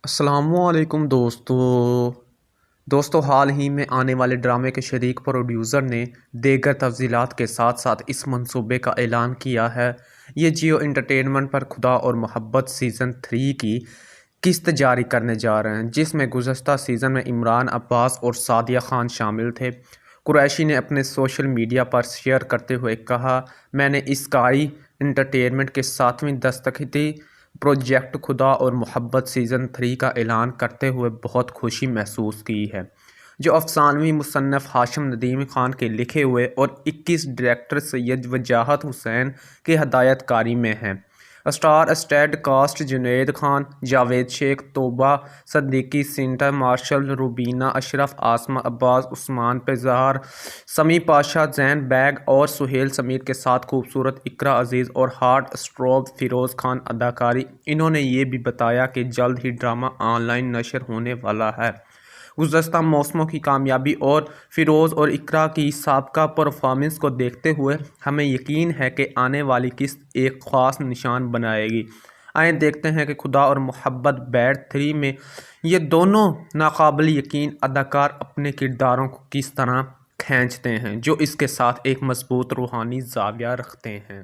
السلام علیکم دوستو حال ہی میں آنے والے ڈرامے کے شریک پروڈیوسر نے دیگر تفصیلات کے ساتھ ساتھ اس منصوبے کا اعلان کیا ہے۔ یہ جیو انٹرٹینمنٹ پر خدا اور محبت سیزن 3 کی قسط جاری کرنے جا رہے ہیں، جس میں گزشتہ سیزن میں عمران عباس اور سعدیہ خان شامل تھے۔ قریشی نے اپنے سوشل میڈیا پر شیئر کرتے ہوئے کہا، میں نے اسکائی انٹرٹینمنٹ کے 7ویں دستخطی پروجیکٹ خدا اور محبت سیزن 3 کا اعلان کرتے ہوئے بہت خوشی محسوس کی ہے، جو افسانوی مصنف ہاشم ندیم خان کے لکھے ہوئے اور 21 ڈائریکٹر سید وجاہت حسین کی ہدایت کاری میں ہے۔ Star stood cost Junaid Khan, Javed شیخ، توبہ صدیقی، سینٹا مارشل، روبینہ اشرف، عاصمہ عباس، عثمان پزار، سمیع پاشا، زین بیگ اور سہیل سمیر کے ساتھ خوبصورت اقرا عزیز اور ہارٹ اسٹروک فیروز خان اداکاری۔ انہوں نے یہ بھی بتایا کہ جلد ہی ڈرامہ آن لائن نشر ہونے والا ہے۔ گزشتہ موسموں کی کامیابی اور فیروز اور اقرا کی سابقہ پرفارمنس کو دیکھتے ہوئے ہمیں یقین ہے کہ آنے والی قسط ایک خاص نشان بنائے گی۔ آئیں دیکھتے ہیں کہ خدا اور محبت بیڈ 3 میں یہ دونوں ناقابل یقین اداکار اپنے کرداروں کو کس طرح کھینچتے ہیں، جو اس کے ساتھ ایک مضبوط روحانی زاویہ رکھتے ہیں۔